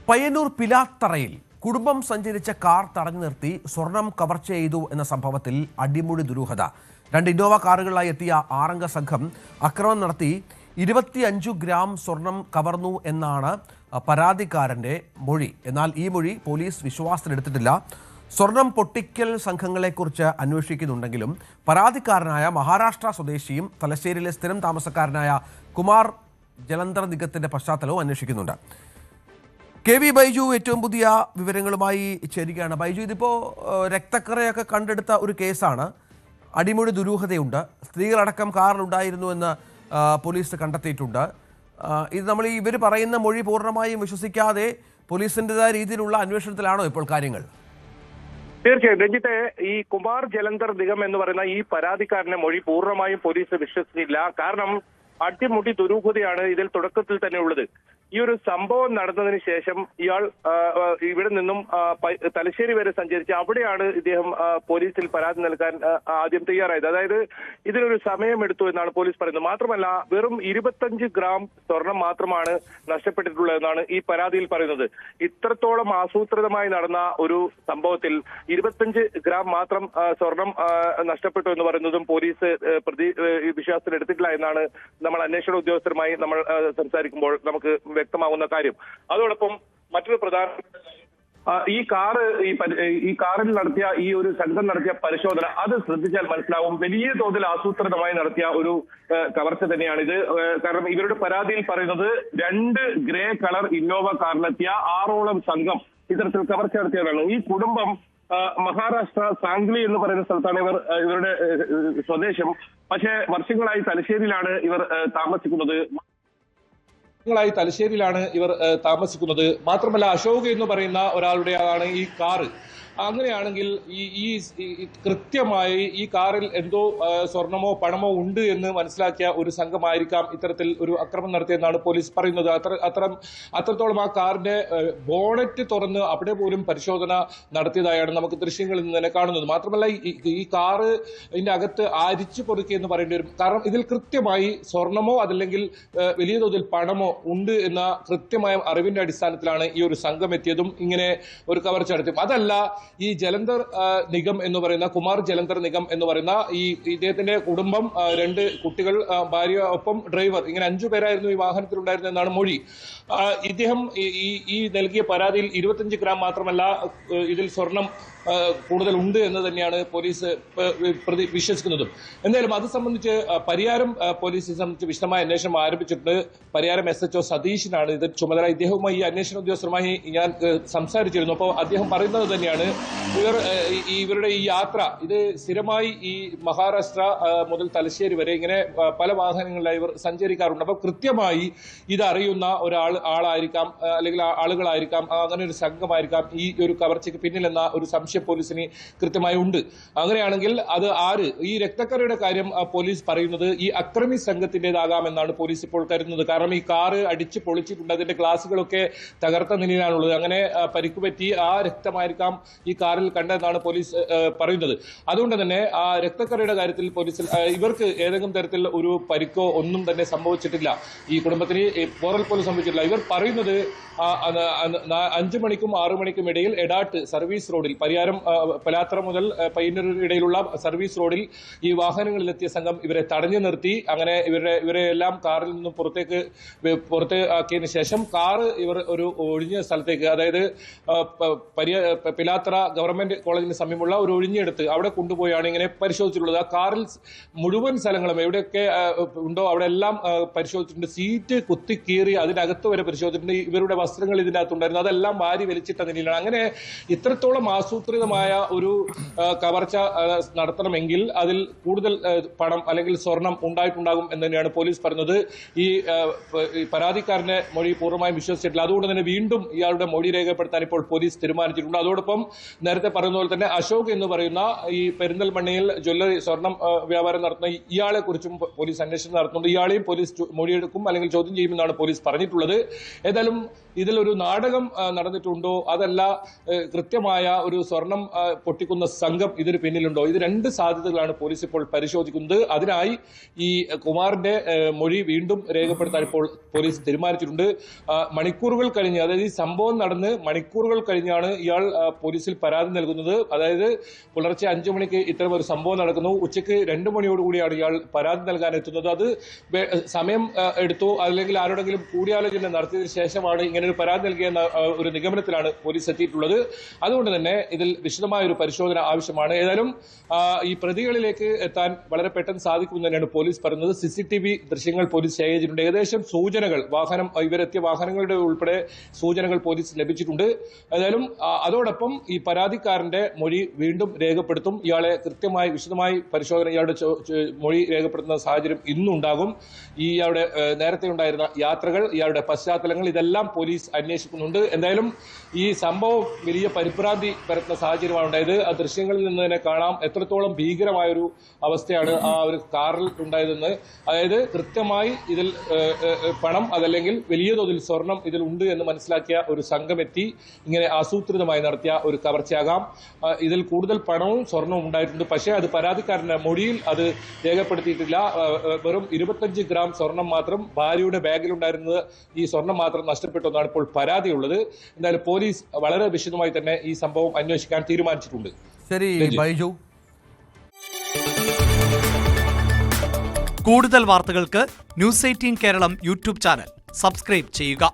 പയ്യന്നൂർ പിലാത്തറയിൽ കുടുംബം സഞ്ചരിച്ച കാർ തടഞ്ഞു നിർത്തി സ്വർണം കവർച്ച ചെയ്തു എന്ന സംഭവത്തിൽ അടിമുടി ദുരൂഹത. 2 ഇന്നോവ കാറുകളിലായി എത്തിയ 6 അംഗ സംഘം ആക്രമണം നടത്തി 25 ഗ്രാം സ്വർണം കവർന്നു എന്നാണ് പരാതിക്കാരന്റെ മൊഴി. എന്നാൽ ഈ മൊഴി പോലീസ് വിശ്വാസത്തിലെടുത്തിട്ടില്ല. സ്വർണം പൊട്ടിക്കൽ സംഘങ്ങളെക്കുറിച്ച് അന്വേഷിക്കുന്നുണ്ടെങ്കിലും പരാതിക്കാരനായ മഹാരാഷ്ട്ര സ്വദേശിയും തലശ്ശേരിയിലെ സ്ഥിരം താമസക്കാരനായ കുമാർ ജലന്ധർ നിഗത്തിന്റെ പശ്ചാത്തലവും അന്വേഷിക്കുന്നുണ്ട്. KV ബൈജു ഏറ്റവും പുതിയ വിവരങ്ങളുമായി ചേരുകയാണ്. ബൈജു, ഇതിപ്പോൾ രക്തക്കറയൊക്കെ കണ്ടെടുത്ത ഒരു കേസാണ്. അടിമുടി ദുരൂഹതയുണ്ട്. സ്ത്രീകളടക്കം കാറിലുണ്ടായിരുന്നു എന്ന് പോലീസ് കണ്ടെത്തിയിട്ടുണ്ട്. ഇത് നമ്മൾ ഇവർ പറയുന്ന മൊഴി പൂർണ്ണമായും വിശ്വസിക്കാതെ പോലീസിൻ്റെതായ രീതിയിലുള്ള അന്വേഷണത്തിലാണോ ഇപ്പോൾ കാര്യങ്ങൾ? തീർച്ചയായും രഞ്ജിത്തെ, ഈ കുമാർ ജലന്ധർ നിഗം എന്ന് പറയുന്ന ഈ പരാതിക്കാരന്റെ മൊഴി പൂർണ്ണമായും പോലീസ് വിശ്വസിച്ചില്ല. കാരണം അടിമുടി ദുരൂഹതയാണ് ഇതിൽ തുടക്കത്തിൽ തന്നെ ഉള്ളത്. ഈ ഒരു സംഭവം നടന്നതിന് ശേഷം ഇയാൾ ഇവിടെ നിന്നും തലശ്ശേരി വരെ സഞ്ചരിച്ച് അവിടെയാണ് ഇദ്ദേഹം പോലീസിൽ പരാതി നൽകാൻ ആദ്യം തയ്യാറായത്. അതായത് ഇതിനൊരു സമയമെടുത്തു എന്നാണ് പോലീസ് പറയുന്നത്. മാത്രമല്ല, വെറും 25 ഗ്രാം സ്വർണം മാത്രമാണ് നഷ്ടപ്പെട്ടിട്ടുള്ളതെന്നാണ് ഈ പരാതിയിൽ പറയുന്നത്. ഇത്രത്തോളം ആസൂത്രിതമായി നടന്ന ഒരു സംഭവത്തിൽ 25 ഗ്രാം മാത്രം സ്വർണം നഷ്ടപ്പെട്ടു എന്ന് പറയുന്നതും പോലീസ് വിശ്വാസത്തിലെടുത്തിട്ടില്ല എന്നാണ് നമ്മൾ അന്വേഷണ ഉദ്യോഗസ്ഥരുമായി നമ്മൾ സംസാരിക്കുമ്പോൾ നമുക്ക് വ്യക്തമാകുന്ന കാര്യം. അതോടൊപ്പം മറ്റൊരു പ്രധാനപ്പെട്ട ഈ കാറിൽ നടത്തിയ ഈ ഒരു സംഘം നടത്തിയ പരിശോധന, അത് ശ്രദ്ധിച്ചാൽ മനസ്സിലാവും വലിയ തോതിൽ ആസൂത്രിതമായി നടത്തിയ ഒരു കവർച്ച തന്നെയാണിത്. കാരണം ഇവരുടെ പരാതിയിൽ പറയുന്നത് 2 ഗ്രേ കളർ ഇന്നോവ കാറിലെത്തിയ 6ഓളം സംഘം ഇത്തരത്തിൽ കവർച്ച നടത്തിയതാണ്. ഈ കുടുംബം മഹാരാഷ്ട്ര സാംഗ്ലി എന്ന് പറയുന്ന സ്ഥലത്താണ് ഇവരുടെ സ്വദേശം. പക്ഷേ വർഷങ്ങളായി തലശ്ശേരിയിലാണ് ഇവർ താമസിക്കുന്നത്. മാത്രമല്ല, അശോക് എന്ന് പറയുന്ന ഒരാളുടെയാണ് ഈ കാറ്. അങ്ങനെയാണെങ്കിൽ ഈ കൃത്യമായി ഈ കാറിൽ എന്തോ സ്വർണമോ പണമോ ഉണ്ട് എന്ന് മനസ്സിലാക്കിയ ഒരു സംഘമായിരിക്കാം ഇത്തരത്തിൽ ഒരു അക്രമം നടത്തിയെന്നാണ് പോലീസ് പറയുന്നത്. അത്രത്തോളം ആ കാറിന്റെ ബോണറ്റ് തുറന്ന് അവിടെ പോലും പരിശോധന നടത്തിയതായാണ് നമുക്ക് ദൃശ്യങ്ങളിൽ നിന്ന് തന്നെ കാണുന്നത്. മാത്രമല്ല, ഈ കാറ് ഇതിന്റെ അകത്ത് അരിച്ചു പൊറുക്കി എന്ന് പറയേണ്ടി വരും. കാരണം ഇതിൽ കൃത്യമായി സ്വർണമോ അതല്ലെങ്കിൽ വലിയ തോതിൽ പണമോ ഉണ്ട് എന്ന കൃത്യമായ അറിവിന്റെ അടിസ്ഥാനത്തിലാണ് ഈ ഒരു സംഘം എത്തിയതും ഇങ്ങനെ ഒരു കവർച്ച നടത്തിയും. അതല്ല, ഈ ജലന്ധർ നിഗം എന്ന് പറയുന്ന കുമാർ ജലന്ധർ നിഗം എന്ന് പറയുന്ന ഇദ്ദേഹത്തിന്റെ കുടുംബം, 2 കുട്ടികൾ, ഭാര്യ, ഒപ്പം ഡ്രൈവർ, ഇങ്ങനെ 5 പേരായിരുന്നു ഈ വാഹനത്തിലുണ്ടായിരുന്നത് എന്നാണ് മൊഴി. ഇദ്ദേഹം ഈ നൽകിയ പരാതിയിൽ 25 ഗ്രാം മാത്രമല്ല ഇതിൽ സ്വർണം കൂടുതൽ ഉണ്ട് എന്ന് തന്നെയാണ് പോലീസ് വിശ്വസിക്കുന്നതും. എന്തായാലും അത് സംബന്ധിച്ച് പരിയാരം പോലീസിനെ സംബന്ധിച്ച് വിശദമായ അന്വേഷണം ആരംഭിച്ചിട്ടുണ്ട്. പരിയാരം SHO സതീഷിനാണ് ഇത് ചുമതല. ഇദ്ദേഹവുമായി ഈ അന്വേഷണ ഉദ്യോഗസ്ഥരുമായി ഞാൻ സംസാരിച്ചിരുന്നു. അപ്പോൾ അദ്ദേഹം പറയുന്നത് തന്നെയാണ്, ഇവരുടെ ഈ യാത്ര ഇത് സ്ഥിരമായി ഈ മഹാരാഷ്ട്ര മുതൽ തലശ്ശേരി വരെ ഇങ്ങനെ പല വാഹനങ്ങളിലായി ഇവർ സഞ്ചരിക്കാറുണ്ട്. അപ്പോൾ കൃത്യമായി ഇതറിയുന്ന ആളായിരിക്കാം, അല്ലെങ്കിൽ ആളുകളായിരിക്കാം, അങ്ങനെ ഒരു സംഘമായിരിക്കാം ഈ ഒരു കവർച്ചയ്ക്ക് പിന്നിലെന്ന ഒരു സംശയം പോലീസിന് കൃത്യമായി ഉണ്ട്. അങ്ങനെയാണെങ്കിൽ അത് ആര്? ഈ രക്തക്കറയുടെ കാര്യം പോലീസ് പറയുന്നത് ഈ അക്രമി സംഘത്തിൻ്റെതാകാമെന്നാണ് പോലീസ് ഇപ്പോൾ കരുതുന്നത്. കാരണം ഈ കാറ് അടിച്ച് പൊളിച്ചിട്ടുണ്ട്, അതിന്റെ ഗ്ലാസുകളൊക്കെ തകർത്ത നിലയിലാണുള്ളത്. അങ്ങനെ പരിക്കുപറ്റി ആ രക്തമായിരിക്കാം ഈ കാറിൽ കണ്ടതെന്നാണ് പോലീസ് പറയുന്നത്. അതുകൊണ്ട് തന്നെ ആ രക്തക്കറയുടെ കാര്യത്തിൽ പോലീസിൽ ഇവർക്ക് ഏതെങ്കിലും തരത്തിൽ ഒരു പരിക്കോ ഒന്നും തന്നെ സംഭവിച്ചിട്ടില്ല. ഈ കുടുംബത്തിന് പോറൽ പോലും സംഭവിച്ചിട്ടില്ല. ഇവർ പറയുന്നത് 5 മണിക്കും 6 മണിക്കും ഇടയിൽ എടാട്ട് സർവീസ് റോഡിൽ, പിലാത്തറ മുതൽ പയ്യന്നൂർ ഇടയിലുള്ള സർവീസ് റോഡിൽ ഈ വാഹനങ്ങളിലെത്തിയ സംഘം ഇവരെ തടഞ്ഞു നിർത്തി. അങ്ങനെ ഇവരെ എല്ലാം കാറിൽ നിന്നും പുറത്തേക്കിയതിനു ശേഷം കാറ് ഇവർ ഒരു ഒഴിഞ്ഞ സ്ഥലത്തേക്ക്, അതായത് പിലാത്തറ ഗവൺമെന്റ് കോളേജിന് സമീപമുള്ള ഒരു ഒഴിഞ്ഞെടുത്ത് അവിടെ കൊണ്ടുപോയാണ് ഇങ്ങനെ പരിശോധിച്ചിട്ടുള്ളത്. ആ കാറിൽ മുഴുവൻ സ്ഥലങ്ങളും എവിടെയൊക്കെ ഉണ്ടോ അവിടെ എല്ലാം പരിശോധിച്ചിട്ടുണ്ട്. സീറ്റ് കുത്തി കീറി അതിനകത്ത് വരെ പരിശോധിച്ചിട്ടുണ്ട്. ഇവരുടെ വസ്ത്രങ്ങൾ ഇതിന്റെ അകത്തുണ്ടായിരുന്നു, അതെല്ലാം വാരി വലിച്ചിട്ട നിലയിലാണ്. അങ്ങനെ ഇത്രത്തോളം ആസൂത്രിതമായ ഒരു കവർച്ച നടത്തണമെങ്കിൽ അതിൽ കൂടുതൽ പണം അല്ലെങ്കിൽ സ്വർണം ഉണ്ടായിട്ടുണ്ടാകും എന്ന് തന്നെയാണ് പോലീസ് പറയുന്നത്. ഈ പരാതിക്കാരന്റെ മൊഴി പൂർണ്ണമായും വിശ്വസിച്ചിട്ടില്ല. അതുകൊണ്ട് തന്നെ വീണ്ടും ഇയാളുടെ മൊഴി രേഖപ്പെടുത്താൻ ഇപ്പോൾ പോലീസ് തീരുമാനിച്ചിട്ടുണ്ട്. അതോടൊപ്പം നേരത്തെ പറയുന്ന പോലെ തന്നെ അശോക് എന്ന് പറയുന്ന ഈ പെരിന്തൽമണ്ണയിൽ ജ്വല്ലറി സ്വർണം വ്യാപാരം നടത്തുന്ന ഇയാളെ കുറിച്ചും പോലീസ് അന്വേഷണം നടത്തുന്നുണ്ട്. ഇയാളെയും പോലീസ് മൊഴിയെടുക്കും അല്ലെങ്കിൽ ചോദ്യം ചെയ്യുമെന്നാണ് പോലീസ് പറഞ്ഞിട്ടുള്ളത്. ഏതായാലും ഇതിലൊരു നാടകം നടന്നിട്ടുണ്ടോ, അതല്ല കൃത്യമായ ഒരു സ്വർണം പൊട്ടിക്കുന്ന സംഘം ഇതിന് പിന്നിലുണ്ടോ? ഇത് രണ്ട് സാധ്യതകളാണ് പോലീസ് ഇപ്പോൾ പരിശോധിക്കുന്നത്. അതിനായി ഈ കുമാറിന്റെ മൊഴി വീണ്ടും രേഖപ്പെടുത്താൻ ഇപ്പോൾ പോലീസ് തീരുമാനിച്ചിട്ടുണ്ട്. മണിക്കൂറുകൾ കഴിഞ്ഞ്, അതായത് ഈ സംഭവം നടന്ന് മണിക്കൂറുകൾ കഴിഞ്ഞാണ് ഇയാൾ പോലീസിൽ പരാതി നൽകുന്നത്. അതായത് പുലർച്ചെ 5 മണിക്ക് ഇത്തരം ഒരു സംഭവം നടക്കുന്നു, ഉച്ചയ്ക്ക് 2 മണിയോടുകൂടിയാണ് ഇയാൾ പരാതി നൽകാൻ എത്തുന്നത്. അത് സമയം എടുത്തു, അല്ലെങ്കിൽ ആരോടെങ്കിലും കൂടിയാലോചന നടത്തിയതിനു ശേഷമാണ് ഇങ്ങനെ ഒരു പരാതി നൽകിയെന്ന ഒരു നിഗമനത്തിലാണ് പോലീസ് എത്തിയിട്ടുള്ളത്. അതുകൊണ്ട് തന്നെ ഇതിൽ വിശദമായ ഒരു പരിശോധന ആവശ്യമാണ്. ഏതായാലും ഈ പ്രതികളിലേക്ക് എത്താൻ വളരെ പെട്ടെന്ന് സാധിക്കുമെന്ന് തന്നെയാണ് പോലീസ് പറയുന്നത്. CCTV ദൃശ്യങ്ങൾ പോലീസ് ശേഖരിച്ചിട്ടുണ്ട്. ഏകദേശം സൂചനകൾ, ഇവരെത്തിയ വാഹനങ്ങളുടെ ഉൾപ്പെടെ സൂചനകൾ പോലീസ് ലഭിച്ചിട്ടുണ്ട്. ഏതായാലും അതോടൊപ്പം ഈ പരാതിക്കാരന്റെ മൊഴി വീണ്ടും രേഖപ്പെടുത്തും. ഇയാളെ കൃത്യമായി വിശദമായി പരിശോധന, ഇയാളുടെ മൊഴി രേഖപ്പെടുത്തുന്ന സാഹചര്യം ഇന്നുണ്ടാകും. ഇയാളുടെ നേരത്തെ ഉണ്ടായിരുന്ന യാത്രകൾ, ഇയാളുടെ പശ്ചാത്തലങ്ങൾ, ഇതെല്ലാം പോലീസ് അന്വേഷിക്കുന്നുണ്ട്. എന്തായാലും ഈ സംഭവം വലിയ പരിഭ്രാന്തി പരത്തുന്ന സാഹചര്യമാണ് ഉണ്ടായത്. ആ ദൃശ്യങ്ങളിൽ നിന്ന് തന്നെ കാണാം എത്രത്തോളം ഭീകരമായൊരു അവസ്ഥയാണ് ആ ഒരു കാറിൽ ഉണ്ടായതെന്ന്. അതായത് കൃത്യമായി ഇതിൽ പണം, അതല്ലെങ്കിൽ വലിയ തോതിൽ സ്വർണം ഇതിൽ ഉണ്ട് എന്ന് മനസ്സിലാക്കിയ ഒരു സംഘം എത്തി ഇങ്ങനെ ആസൂത്രിതമായി നടത്തിയ ഒരു കവർച്ചയാകാം. ഇതിൽ കൂടുതൽ പണവും സ്വർണവും ഉണ്ടായിട്ടുണ്ട്. പക്ഷേ അത് പരാതിക്കാരന്റെ മൊഴിയിൽ അത് രേഖപ്പെടുത്തിയിട്ടില്ല. വെറും 25 ഗ്രാം സ്വർണം മാത്രം, ഭാര്യയുടെ ബാഗിലുണ്ടായിരുന്നത് ഈ സ്വർണം മാത്രം നഷ്ടപ്പെട്ടു എന്നാണ് ഇപ്പോൾ പരാതിയുള്ളത്. എന്തായാലും പോലീസ് വളരെ വിശദമായി തന്നെ ഈ സംഭവം അന്വേഷിക്കാൻ തീരുമാനിച്ചിട്ടുണ്ട്. ശരി ബൈജു. കൂടുതൽ വാർത്തകൾക്ക് News 18 കേരളം യൂട്യൂബ് ചാനൽ സബ്സ്ക്രൈബ് ചെയ്യുക.